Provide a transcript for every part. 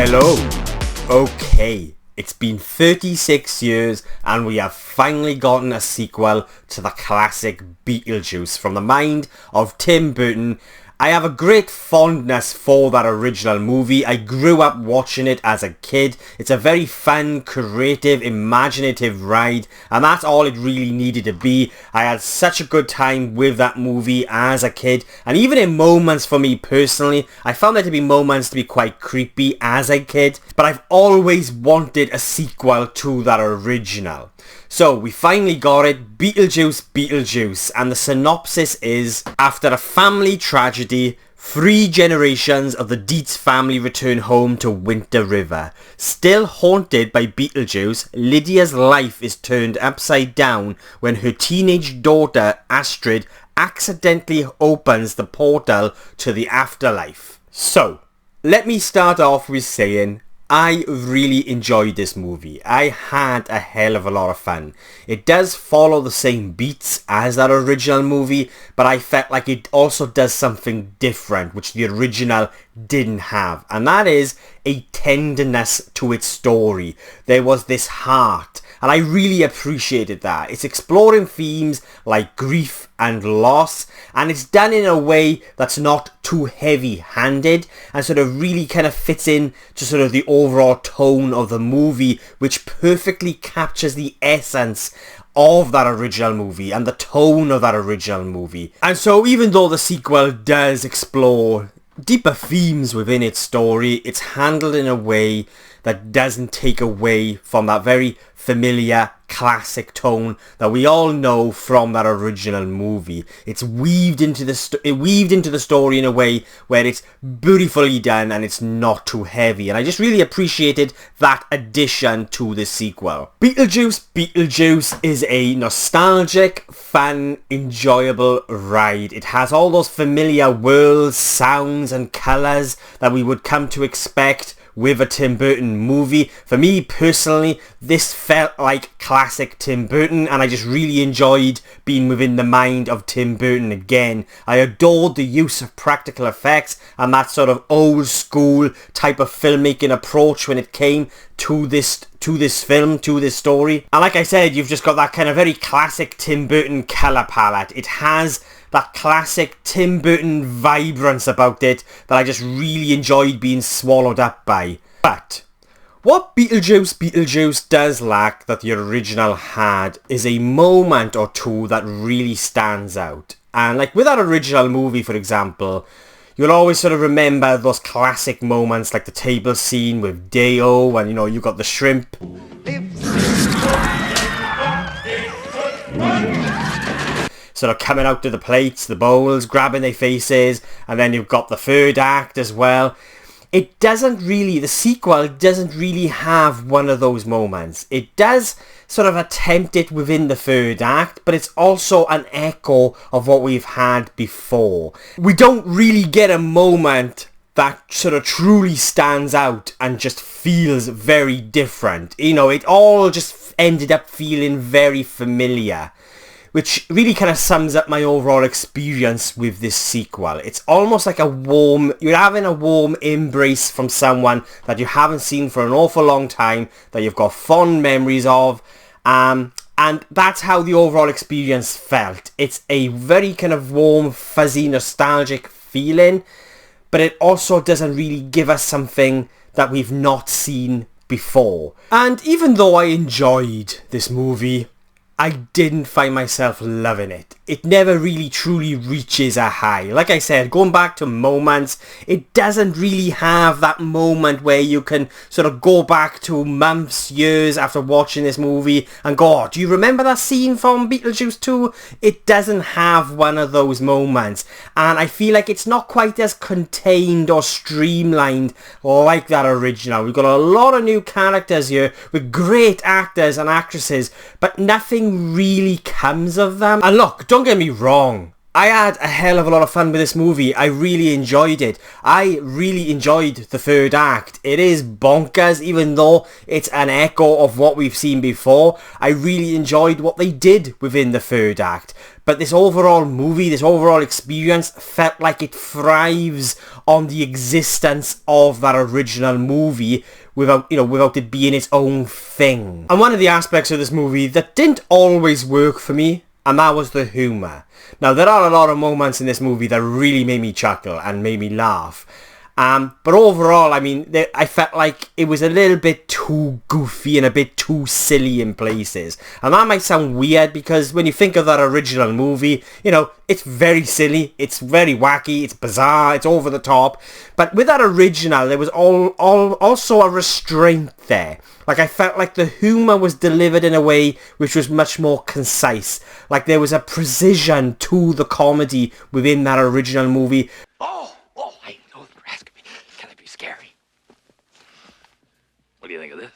Hello. Okay, it's been 36 years and we have finally gotten a sequel to the classic Beetlejuice from the mind of Tim Burton. I have a great fondness for that original movie. I grew up watching it as a kid. It's a very fun, creative, imaginative ride, and that's all it really needed to be. I had such a good time with that movie as a kid, and even in moments for me personally, I found there to be moments to be quite creepy as a kid, but I've always wanted a sequel to that original. So we finally got it, Beetlejuice Beetlejuice, and the synopsis is, after a family tragedy, 3 generations of the Deetz family return home to Winter River. Still haunted by Beetlejuice, Lydia's life is turned upside down when her teenage daughter, Astrid, accidentally opens the portal to the afterlife. So, let me start off with saying, I really enjoyed this movie. I had a hell of a lot of fun. It does follow the same beats as that original movie, but I felt like it also does something different, which the original didn't have. And that is a tenderness to its story. There was this heart, and I really appreciated that. It's exploring themes like grief and loss, and it's done in a way that's not too heavy-handed and sort of really kind of fits in to sort of the overall tone of the movie, which perfectly captures the essence of that original movie and the tone of that original movie. And so even though the sequel does explore deeper themes within its story, it's handled in a way that doesn't take away from that very familiar classic tone that we all know from that original movie. It's weaved into the story in a way where it's beautifully done and it's not too heavy, and I just really appreciated that addition to the sequel. Beetlejuice Beetlejuice is a nostalgic, fun, enjoyable ride. It has all those familiar worlds, sounds and colours that we would come to expect with a Tim Burton movie. For me personally, this felt like classic Tim Burton, and I just really enjoyed being within the mind of Tim Burton again. I adored the use of practical effects and that sort of old school type of filmmaking approach when it came to this film, to this story. And like I said, you've just got that kind of very classic Tim Burton colour palette. It has that classic Tim Burton vibrance about it that I just really enjoyed being swallowed up by. But what Beetlejuice Beetlejuice does lack that the original had is a moment or two that really stands out. And like with that original movie, for example, you'll always sort of remember those classic moments like the table scene with Dafoe and, you know, you got the shrimp sort of coming out to the plates, the bowls, grabbing their faces, and then you've got the third act as well. It doesn't really, the sequel doesn't really have one of those moments. It does sort of attempt it within the third act, but it's also an echo of what we've had before. We don't really get a moment that sort of truly stands out and just feels very different. You know, it all just ended up feeling very familiar, which really kind of sums up my overall experience with this sequel. It's almost like you're having a warm embrace from someone that you haven't seen for an awful long time, that you've got fond memories of, and that's how the overall experience felt. It's a very kind of warm, fuzzy, nostalgic feeling, but it also doesn't really give us something that we've not seen before. And even though I enjoyed this movie, I didn't find myself loving it. It never really truly reaches a high. Like I said, going back to moments, it doesn't really have that moment where you can sort of go back to months, years after watching this movie and go, oh, do you remember that scene from Beetlejuice 2? It doesn't have one of those moments. And I feel like it's not quite as contained or streamlined like that original. We've got a lot of new characters here with great actors and actresses, but nothing really comes of them. And look, don't get me wrong, I had a hell of a lot of fun with this movie. I really enjoyed it. I really enjoyed the third act. It is bonkers, even though it's an echo of what we've seen before. I really enjoyed what they did within the third act. But this overall movie, this overall experience felt like it thrives on the existence of that original movie without it being its own thing. And one of the aspects of this movie that didn't always work for me, and that was the humour. Now, there are a lot of moments in this movie that really made me chuckle and made me laugh. But overall, I mean, I felt like it was a little bit too goofy and a bit too silly in places. And that might sound weird because when you think of that original movie, it's very silly, it's very wacky, it's bizarre, it's over the top. But with that original, there was also a restraint there. Like, I felt like the humour was delivered in a way which was much more concise. Like, there was a precision to the comedy within that original movie. Oh, I know you're asking me. Can I be scary? What do you think of this?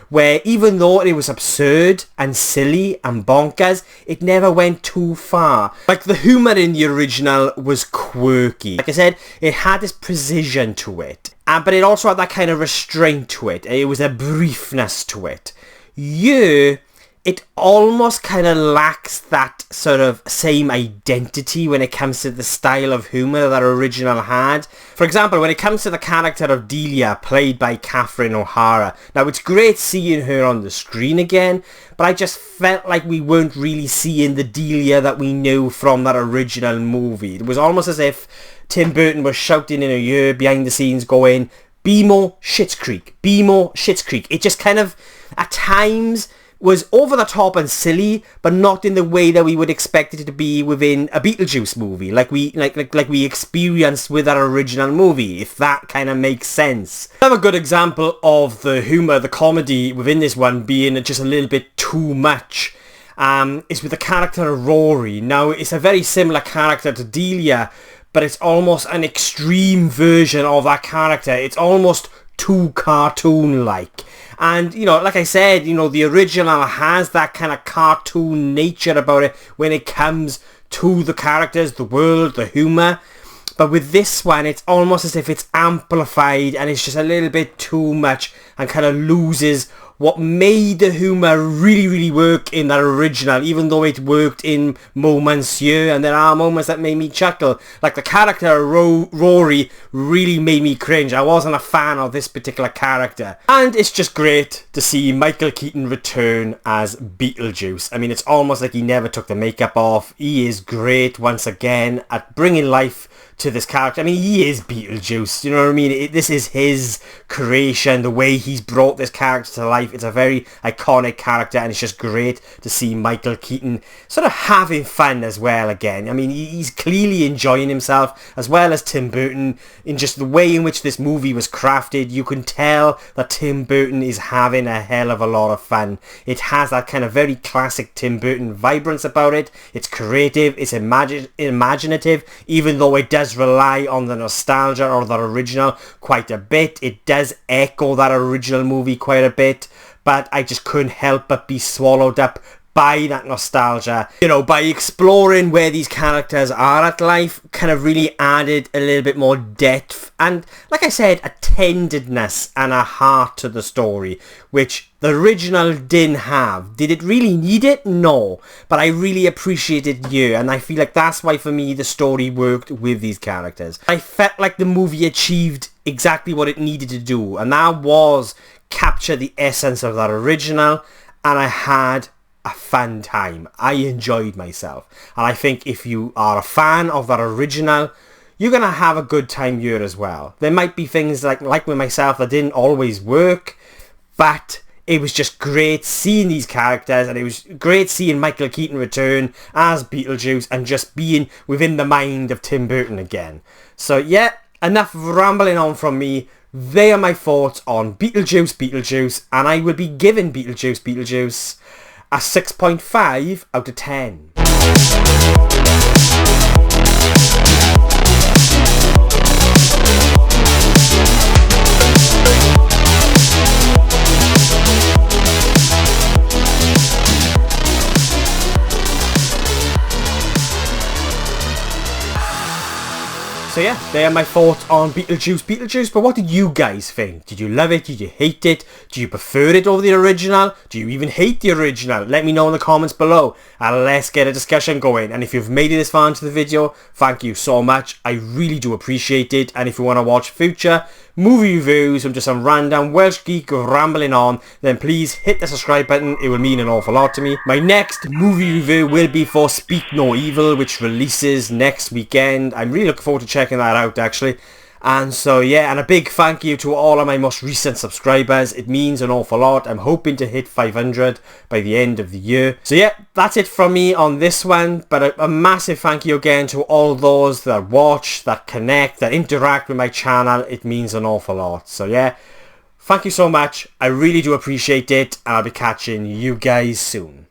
Where even though it was absurd and silly and bonkers, it never went too far. Like, the humour in the original was quirky. Like I said, it had this precision to it. But it also had that kind of restraint to it. It was a briefness to it. It almost kind of lacks that sort of same identity when it comes to the style of humour that original had. For example, when it comes to the character of Delia, played by Catherine O'Hara. Now, it's great seeing her on the screen again, but I just felt like we weren't really seeing the Delia that we knew from that original movie. It was almost as if Tim Burton was shouting in her ear behind the scenes going, "Be more Schitt's Creek, be more Schitt's Creek." It just kind of, at times, was over the top and silly, but not in the way that we would expect it to be within a Beetlejuice movie, like we experienced with that original movie, if that kind of makes sense. Another good example of the humour, the comedy within this one being just a little bit too much, is with the character of Rory. Now, it's a very similar character to Delia, but it's almost an extreme version of that character. It's almost too cartoon-like. And, like I said, the original has that kind of cartoon nature about it when it comes to the characters, the world, the humour. But with this one, it's almost as if it's amplified and it's just a little bit too much and kind of loses what made the humour really, really work in that original, even though it worked in moments here, and there are moments that made me chuckle. Like, the character Rory really made me cringe. I wasn't a fan of this particular character. And it's just great to see Michael Keaton return as Beetlejuice. I mean, it's almost like he never took the makeup off. He is great once again at bringing life to this character. I mean, he is Beetlejuice, you know what I mean? This is his creation, the way he's brought this character to life. It's a very iconic character, and it's just great to see Michael Keaton sort of having fun as well again. I mean, he's clearly enjoying himself, as well as Tim Burton, in just the way in which this movie was crafted. You can tell that Tim Burton is having a hell of a lot of fun. It has that kind of very classic Tim Burton vibrance about it. It's creative, it's imaginative, even though it does rely on the nostalgia or that original quite a bit. It does echo that original movie quite a bit, but I just couldn't help but be swallowed up by that nostalgia. By exploring where these characters are at life, kind of really added a little bit more depth and, like I said, a tenderness and a heart to the story, which the original didn't have. Did it really need it? No. But I really appreciated you, and I feel like that's why, for me, the story worked with these characters. I felt like the movie achieved exactly what it needed to do, and that was capture the essence of that original, and I had a fun time. I enjoyed myself, and I think if you are a fan of that original, you're gonna have a good time here as well. There might be things like with myself that didn't always work, but it was just great seeing these characters, and it was great seeing Michael Keaton return as Beetlejuice and just being within the mind of Tim Burton again. So yeah, enough rambling on from me. They are my thoughts on Beetlejuice, and I will be giving Beetlejuice a 6.5 out of 10. So yeah, they are my thoughts on Beetlejuice, but what did you guys think? Did you love it? Did you hate it? Do you prefer it over the original? Do you even hate the original? Let me know in the comments below, and let's get a discussion going. And if you've made it this far into the video, thank you so much. I really do appreciate it. And if you want to watch future movie reviews from just some random Welsh geek rambling on, then please hit the subscribe button. It will mean an awful lot to me. My next movie review will be for Speak No Evil, which releases next weekend. I'm really looking forward to checking that out, actually. And so yeah, and a big thank you to all of my most recent subscribers. It means an awful lot. I'm hoping to hit 500 by the end of the year. So yeah, that's it from me on this one. But a massive thank you again to all those that watch, that connect, that interact with my channel. It means an awful lot. So yeah, thank you so much. I really do appreciate it. And I'll be catching you guys soon.